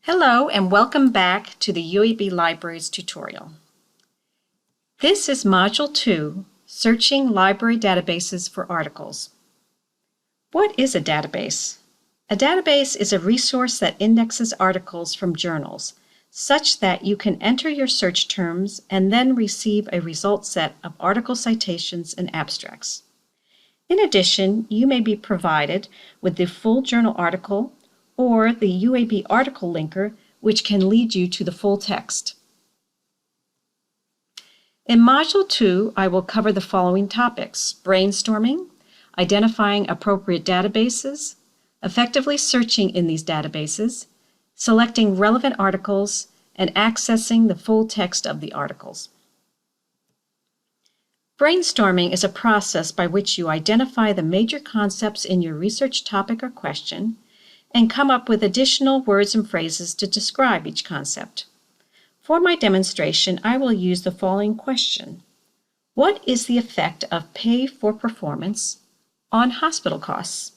Hello and welcome back to the UAB Libraries tutorial. This is Module 2, Searching Library Databases for Articles. What is a database? A database is a resource that indexes articles from journals, such that you can enter your search terms and then receive a result set of article citations and abstracts. In addition, you may be provided with the full journal article or the UAB article linker, which can lead you to the full text. In Module 2, I will cover the following topics: brainstorming, identifying appropriate databases, effectively searching in these databases, selecting relevant articles, and accessing the full text of the articles. Brainstorming is a process by which you identify the major concepts in your research topic or question and come up with additional words and phrases to describe each concept. For my demonstration, I will use the following question: what is the effect of pay for performance on hospital costs?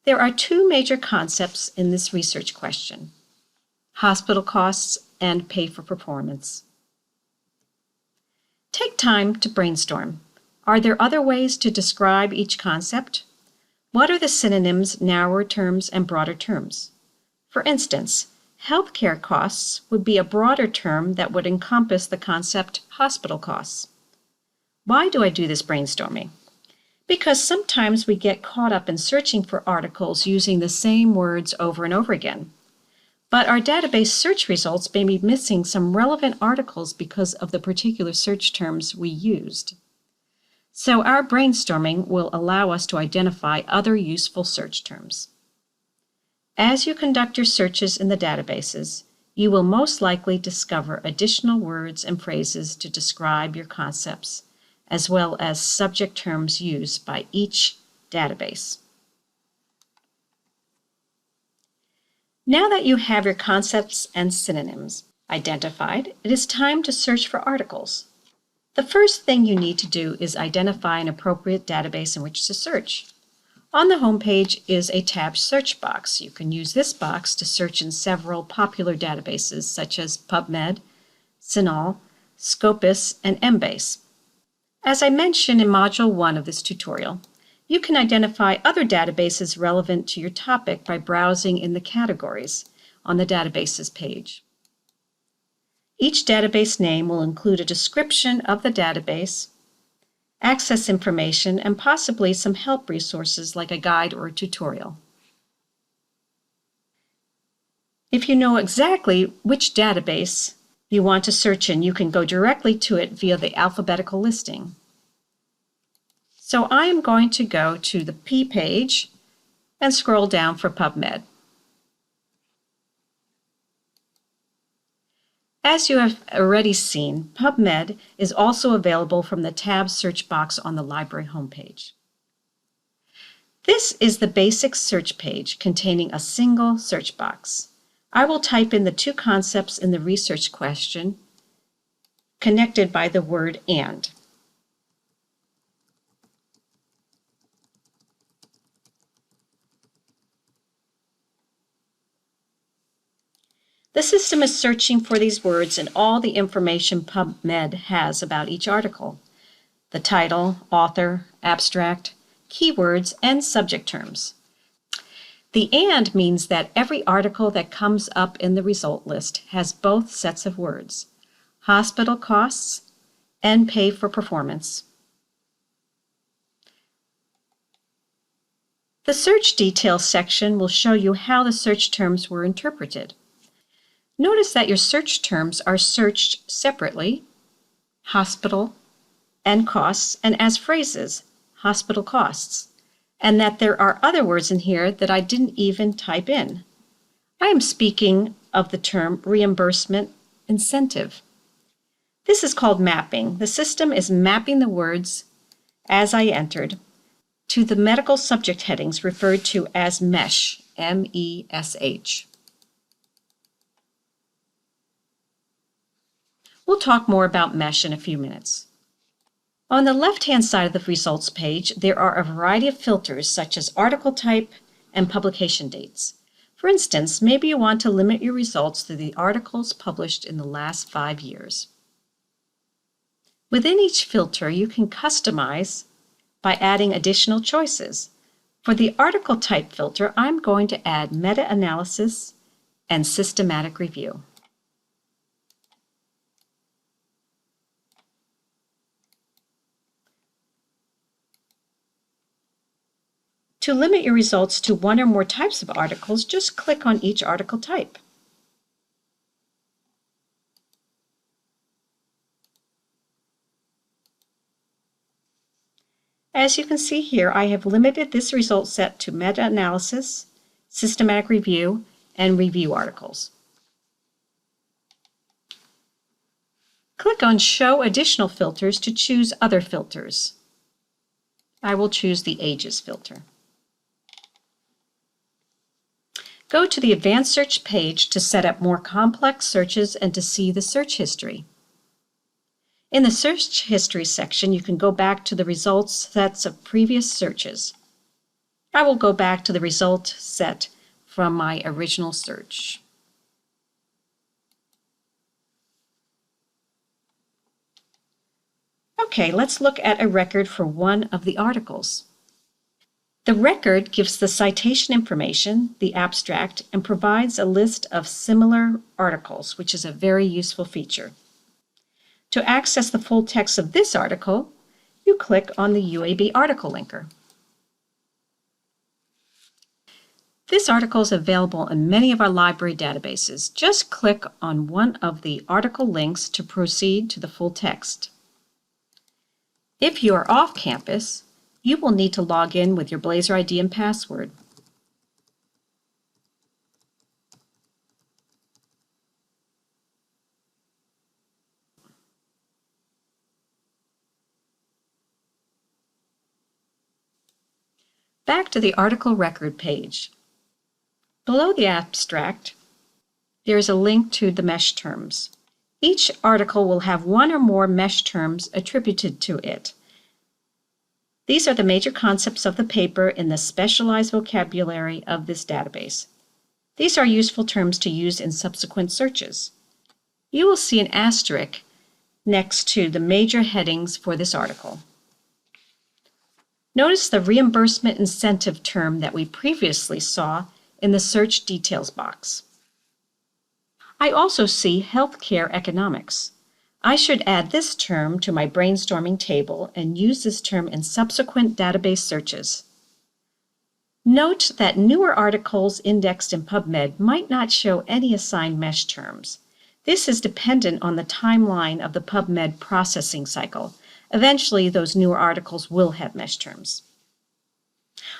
There are two major concepts in this research question: hospital costs and pay for performance. Take time to brainstorm. Are there other ways to describe each concept? What are the synonyms, narrower terms, and broader terms? For instance, healthcare costs would be a broader term that would encompass the concept hospital costs. Why do I do this brainstorming? Because sometimes we get caught up in searching for articles using the same words over and over again. But our database search results may be missing some relevant articles because of the particular search terms we used. So our brainstorming will allow us to identify other useful search terms. As you conduct your searches in the databases, you will most likely discover additional words and phrases to describe your concepts, as well as subject terms used by each database. Now that you have your concepts and synonyms identified, it is time to search for articles. The first thing you need to do is identify an appropriate database in which to search. On the home page is a tabbed search box. You can use this box to search in several popular databases such as PubMed, CINAHL, Scopus, and Embase. As I mentioned in Module 1 of this tutorial, you can identify other databases relevant to your topic by browsing in the categories on the databases page. Each database name will include a description of the database, access information, and possibly some help resources like a guide or a tutorial. If you know exactly which database you want to search in, you can go directly to it via the alphabetical listing. So I am going to go to the P page and scroll down for PubMed. As you have already seen, PubMed is also available from the tab search box on the library homepage. This is the basic search page containing a single search box. I will type in the two concepts in the research question connected by the word "and." The system is searching for these words in all the information PubMed has about each article: the title, author, abstract, keywords, and subject terms. The "and" means that every article that comes up in the result list has both sets of words: hospital costs and pay for performance. The search details section will show you how the search terms were interpreted. Notice that your search terms are searched separately, hospital and costs, and as phrases, hospital costs, and that there are other words in here that I didn't even type in. I am speaking of the term reimbursement incentive. This is called mapping. The system is mapping the words as I entered to the medical subject headings referred to as MSH, M-E-S-H. We'll talk more about MSHA in a few minutes. On the left-hand side of the results page, there are a variety of filters such as article type and publication dates. For instance, maybe you want to limit your results to the articles published in the last 5 years. Within each filter, you can customize by adding additional choices. For the article type filter, I'm going to add meta-analysis and systematic review. To limit your results to one or more types of articles, just click on each article type. As you can see here, I have limited this result set to meta-analysis, systematic review, and review articles. Click on Show Additional Filters to choose other filters. I will choose the Ages filter. Go to the Advanced Search page to set up more complex searches and to see the search history. In the Search History section, you can go back to the results sets of previous searches. I will go back to the result set from my original search. Okay, let's look at a record for one of the articles. The record gives the citation information, the abstract, and provides a list of similar articles, which is a very useful feature. To access the full text of this article, you click on the UAB article linker. This article is available in many of our library databases. Just click on one of the article links to proceed to the full text. If you are off campus, you will need to log in with your Blazor ID and password. Back to the article record page. Below the abstract, there is a link to the MSHA terms. Each article will have one or more MSHA terms attributed to it. These are the major concepts of the paper in the specialized vocabulary of this database. These are useful terms to use in subsequent searches. You will see an asterisk next to the major headings for this article. Notice the reimbursement incentive term that we previously saw in the search details box. I also see healthcare economics. I should add this term to my brainstorming table and use this term in subsequent database searches. Note that newer articles indexed in PubMed might not show any assigned MSHA terms. This is dependent on the timeline of the PubMed processing cycle. Eventually, those newer articles will have MSHA terms.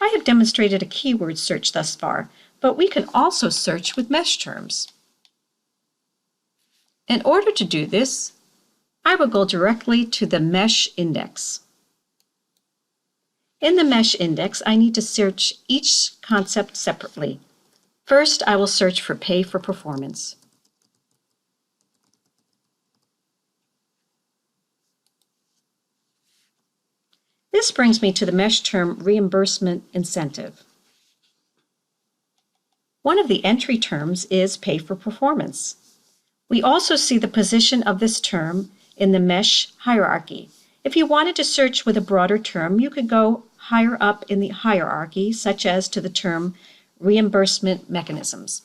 I have demonstrated a keyword search thus far, but we can also search with MSHA terms. In order to do this, I will go directly to the MSHA index. In the MSHA index, I need to search each concept separately. First, I will search for pay for performance. This brings me to the MSHA term reimbursement incentive. One of the entry terms is pay for performance. We also see the position of this term in the MSHA hierarchy. If you wanted to search with a broader term, you could go higher up in the hierarchy, such as to the term reimbursement mechanisms.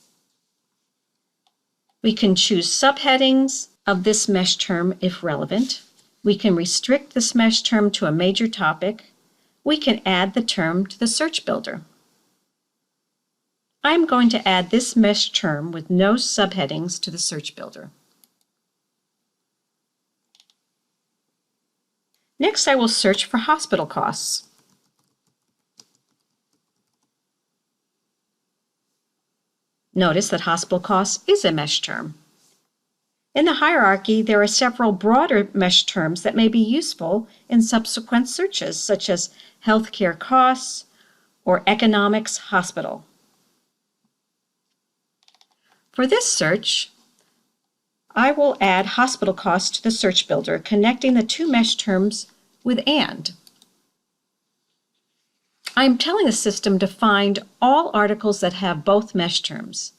We can choose subheadings of this MSHA term if relevant. We can restrict this MSHA term to a major topic. We can add the term to the search builder. I'm going to add this MSHA term with no subheadings to the search builder. Next, I will search for hospital costs. Notice that hospital costs is a MSHA term. In the hierarchy, there are several broader MSHA terms that may be useful in subsequent searches, such as healthcare costs or economics hospital. For this search, I will add hospital costs to the search builder, connecting the two MSHA terms with AND. I'm telling the system to find all articles that have both MSHA terms.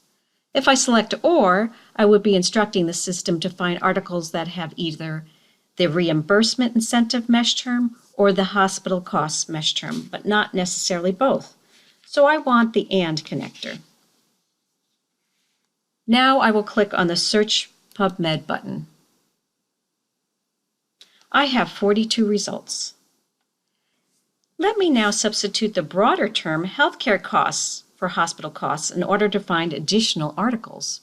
If I select OR, I would be instructing the system to find articles that have either the reimbursement incentive MSHA term or the hospital costs MSHA term, but not necessarily both. So I want the AND connector. Now I will click on the Search PubMed button. I have 42 results. Let me now substitute the broader term healthcare costs for hospital costs in order to find additional articles.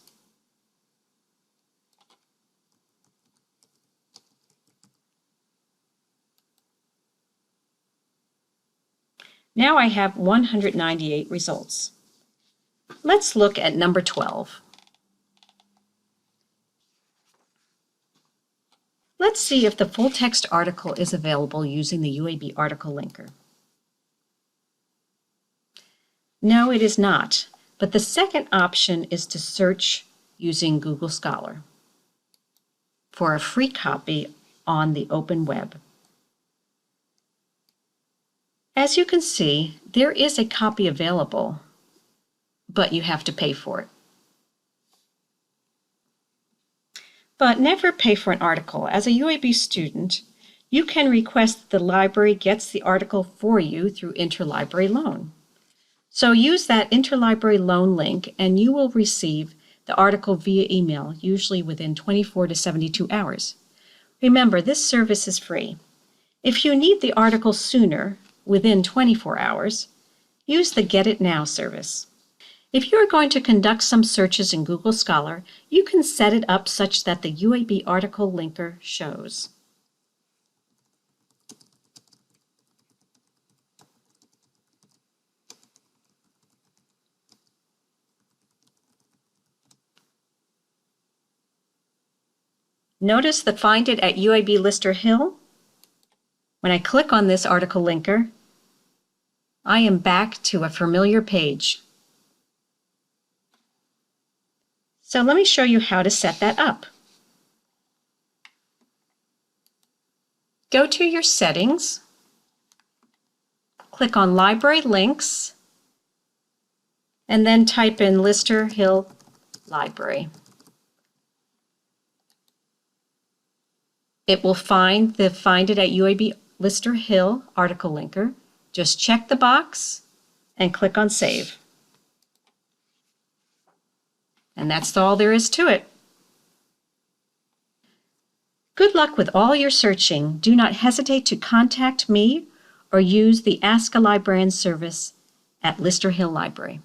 Now I have 198 results. Let's look at number 12. Let's see if the full text article is available using the UAB article linker. No, it is not, but the second option is to search using Google Scholar for a free copy on the open web. As you can see, there is a copy available, but you have to pay for it. But never pay for an article. As a UAB student, you can request that the library gets the article for you through interlibrary loan. So use that interlibrary loan link and you will receive the article via email, usually within 24 to 72 hours. Remember, this service is free. If you need the article sooner, within 24 hours, use the Get It Now service. If you are going to conduct some searches in Google Scholar, you can set it up such that the UAB article linker shows. Notice the Find It at UAB Lister Hill. When I click on this article linker, I am back to a familiar page. So let me show you how to set that up. Go to your settings, click on Library Links, and then type in Lister Hill Library. It will find the Find It at UAB Lister Hill article linker. Just check the box and click on Save. And that's all there is to it. Good luck with all your searching. Do not hesitate to contact me or use the Ask a Librarian service at Lister Hill Library.